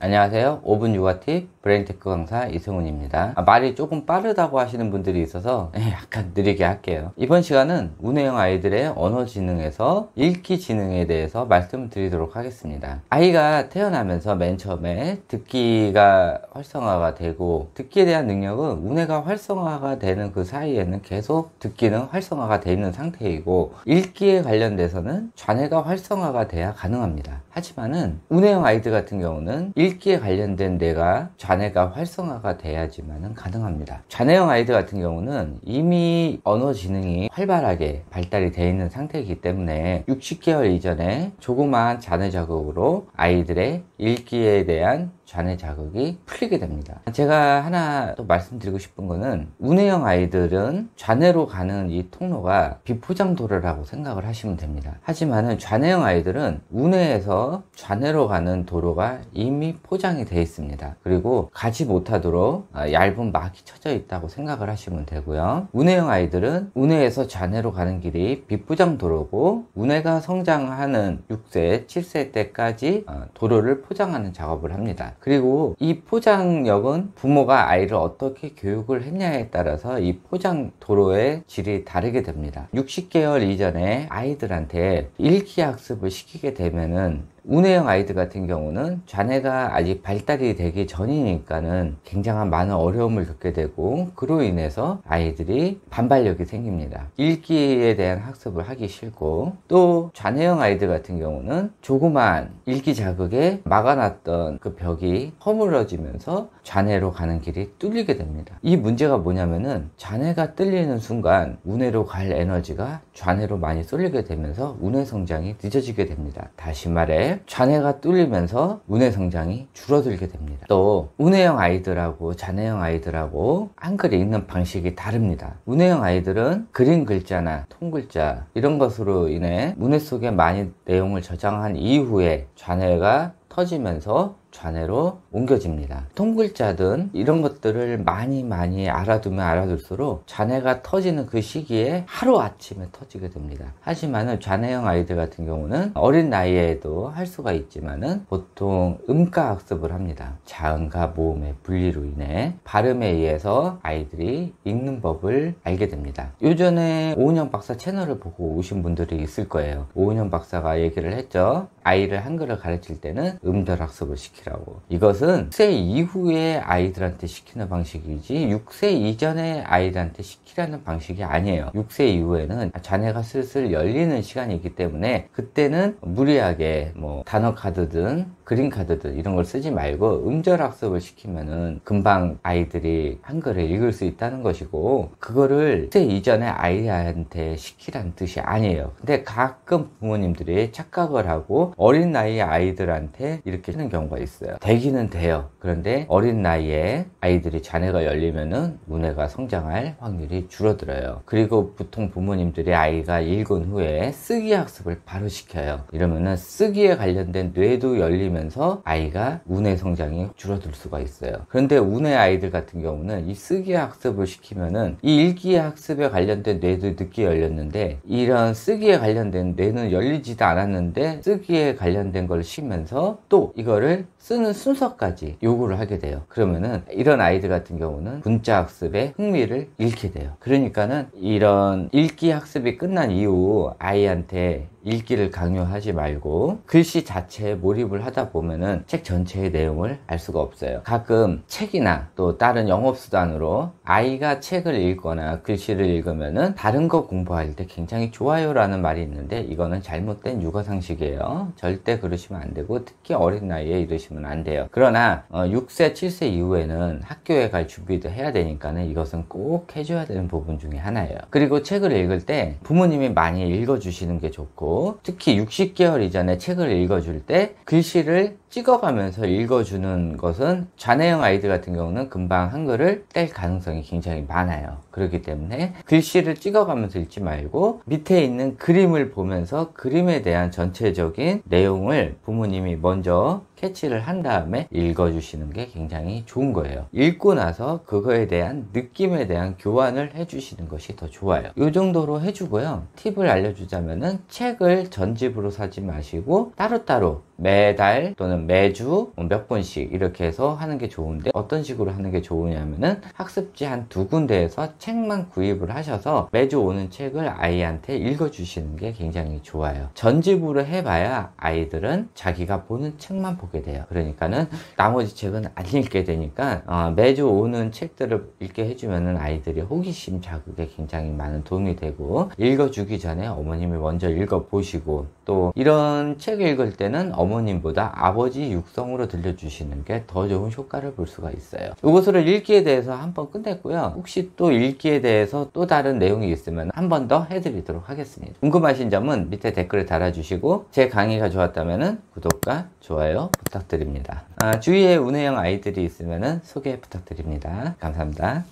안녕하세요. 5분 육아 팁 브레인테크 강사 이승훈입니다. 말이 조금 빠르다고 하시는 분들이 있어서 약간 느리게 할게요. 이번 시간은 운해형 아이들의 언어 지능에서 읽기 지능에 대해서 말씀을 드리도록 하겠습니다. 아이가 태어나면서 맨 처음에 듣기가 활성화가 되고, 듣기에 대한 능력은 운해가 활성화가 되는 그 사이에는 계속 듣기는 활성화가 되어 있는 상태이고, 읽기에 관련돼서는 좌뇌가 활성화가 돼야 가능합니다. 하지만은 운해형 아이들 같은 경우는 읽기에 관련된 뇌가 좌뇌가 활성화가 돼야지만은 가능합니다. 좌뇌형 아이들 같은 경우는 이미 언어 지능이 활발하게 발달이 되어 있는 상태이기 때문에 60개월 이전에 조그마한 좌뇌 자극으로 아이들의 읽기에 대한 좌뇌 자극이 풀리게 됩니다. 제가 하나 또 말씀드리고 싶은 거는, 운해형 아이들은 좌뇌로 가는 이 통로가 비포장도로라고 생각을 하시면 됩니다. 하지만은 좌뇌형 아이들은 운해에서 좌뇌로 가는 도로가 이미 포장이 되어 있습니다. 그리고 가지 못하도록 얇은 막이 쳐져 있다고 생각을 하시면 되고요. 운해형 아이들은 운해에서 좌뇌로 가는 길이 비포장도로고, 운해가 성장하는 6세, 7세 때까지 도로를 포장하는 작업을 합니다. 그리고 이 포장력은 부모가 아이를 어떻게 교육을 했냐에 따라서 이 포장 도로의 질이 다르게 됩니다. 60개월 이전에 아이들한테 읽기 학습을 시키게 되면은, 운해형 아이들 같은 경우는 좌뇌가 아직 발달이 되기 전이니까는 굉장한 많은 어려움을 겪게 되고, 그로 인해서 아이들이 반발력이 생깁니다. 읽기에 대한 학습을 하기 싫고, 또 좌뇌형 아이들 같은 경우는 조그만 읽기 자극에 막아놨던 그 벽이 허물어지면서 좌뇌로 가는 길이 뚫리게 됩니다. 이 문제가 뭐냐면은, 좌뇌가 뚫리는 순간 운해로 갈 에너지가 좌뇌로 많이 쏠리게 되면서 운해 성장이 늦어지게 됩니다. 다시 말해, 좌뇌가 뚫리면서 운해 성장이 줄어들게 됩니다. 또 운해형 아이들하고 좌뇌형 아이들하고 한글 읽는 방식이 다릅니다. 운해형 아이들은 그림 글자나 통글자 이런 것으로 인해 운해 속에 많이 내용을 저장한 이후에 좌뇌가 터지면서 좌뇌로 옮겨집니다. 통글자든 이런 것들을 많이 알아두면 알아둘수록 좌뇌가 터지는 그 시기에 하루아침에 터지게 됩니다. 하지만은 좌뇌형 아이들 같은 경우는 어린 나이에도 할 수가 있지만은 보통 음가 학습을 합니다. 자음과 모음의 분리로 인해 발음에 의해서 아이들이 읽는 법을 알게 됩니다. 요전에 오은영 박사 채널을 보고 오신 분들이 있을 거예요. 오은영 박사가 얘기를 했죠. 아이를 한글을 가르칠 때는 음절 학습을 시키라고. 이것은 6세 이후에 아이들한테 시키는 방식이지 6세 이전에 아이들한테 시키라는 방식이 아니에요. 6세 이후에는 좌뇌가 슬슬 열리는 시간이기 때문에 그때는 무리하게 뭐 단어 카드든 그림 카드든 이런 걸 쓰지 말고 음절 학습을 시키면은 금방 아이들이 한글을 읽을 수 있다는 것이고, 그거를 6세 이전에 아이한테 시키라는 뜻이 아니에요. 근데 가끔 부모님들이 착각을 하고 어린 나이의 아이들한테 이렇게 하는 경우가 있어요. 되기는 돼요. 그런데 어린 나이에 아이들이 좌뇌가 열리면은 운해가 성장할 확률이 줄어들어요. 그리고 보통 부모님들이 아이가 읽은 후에 쓰기 학습을 바로 시켜요. 이러면은 쓰기에 관련된 뇌도 열리면서 아이가 운해 성장이 줄어들 수가 있어요. 그런데 운해 아이들 같은 경우는 이 쓰기 학습을 시키면은 이 읽기 학습에 관련된 뇌도 늦게 열렸는데, 이런 쓰기에 관련된 뇌는 열리지도 않았는데 쓰기에 관련된 걸 시키면서 또 이거를 쓰는 순서까지 요구를 하게 돼요. 그러면은 이런 아이들 같은 경우는 문자 학습에 흥미를 잃게 돼요. 그러니까는 이런 읽기 학습이 끝난 이후 아이한테 읽기를 강요하지 말고 글씨 자체에 몰입을 하다 보면은 책 전체의 내용을 알 수가 없어요. 가끔 책이나 또 다른 영업수단으로 아이가 책을 읽거나 글씨를 읽으면은 다른 거 공부할 때 굉장히 좋아요 라는 말이 있는데, 이거는 잘못된 육아상식이에요. 절대 그러시면 안 되고, 특히 어린 나이에 이러시면 안 돼요. 그러나 6세, 7세 이후에는 학교에 갈 준비도 해야 되니까는 이것은 꼭 해줘야 되는 부분 중에 하나예요. 그리고 책을 읽을 때 부모님이 많이 읽어주시는 게 좋고, 특히 60개월 이전에 책을 읽어줄 때 글씨를 찍어가면서 읽어주는 것은 좌뇌형 아이들 같은 경우는 금방 한글을 뗄 가능성이 굉장히 많아요. 그렇기 때문에 글씨를 찍어가면서 읽지 말고 밑에 있는 그림을 보면서 그림에 대한 전체적인 내용을 부모님이 먼저 캐치를 한 다음에 읽어주시는 게 굉장히 좋은 거예요. 읽고 나서 그거에 대한 느낌에 대한 교환을 해주시는 것이 더 좋아요. 이 정도로 해주고요. 팁을 알려주자면은 책을 전집으로 사지 마시고 따로따로 매달 또는 매주 몇 권씩 이렇게 해서 하는 게 좋은데, 어떤 식으로 하는 게 좋으냐면은 학습지 한 2군데에서 책만 구입을 하셔서 매주 오는 책을 아이한테 읽어주시는 게 굉장히 좋아요. 전집으로 해봐야 아이들은 자기가 보는 책만 보게 돼요. 그러니까는 나머지 책은 안 읽게 되니까 매주 오는 책들을 읽게 해주면은 아이들이 호기심 자극에 굉장히 많은 도움이 되고, 읽어주기 전에 어머님이 먼저 읽어보시고, 또 이런 책을 읽을 때는 어머님보다 아버지 육성으로 들려주시는 게 더 좋은 효과를 볼 수가 있어요. 이것으로 읽기에 대해서 한번 끝냈고요. 혹시 또 읽기에 대해서 또 다른 내용이 있으면 한 번 더 해드리도록 하겠습니다. 궁금하신 점은 밑에 댓글에 달아주시고, 제 강의가 좋았다면 구독과 좋아요 부탁드립니다. 주위에 운해형 아이들이 있으면 소개 부탁드립니다. 감사합니다.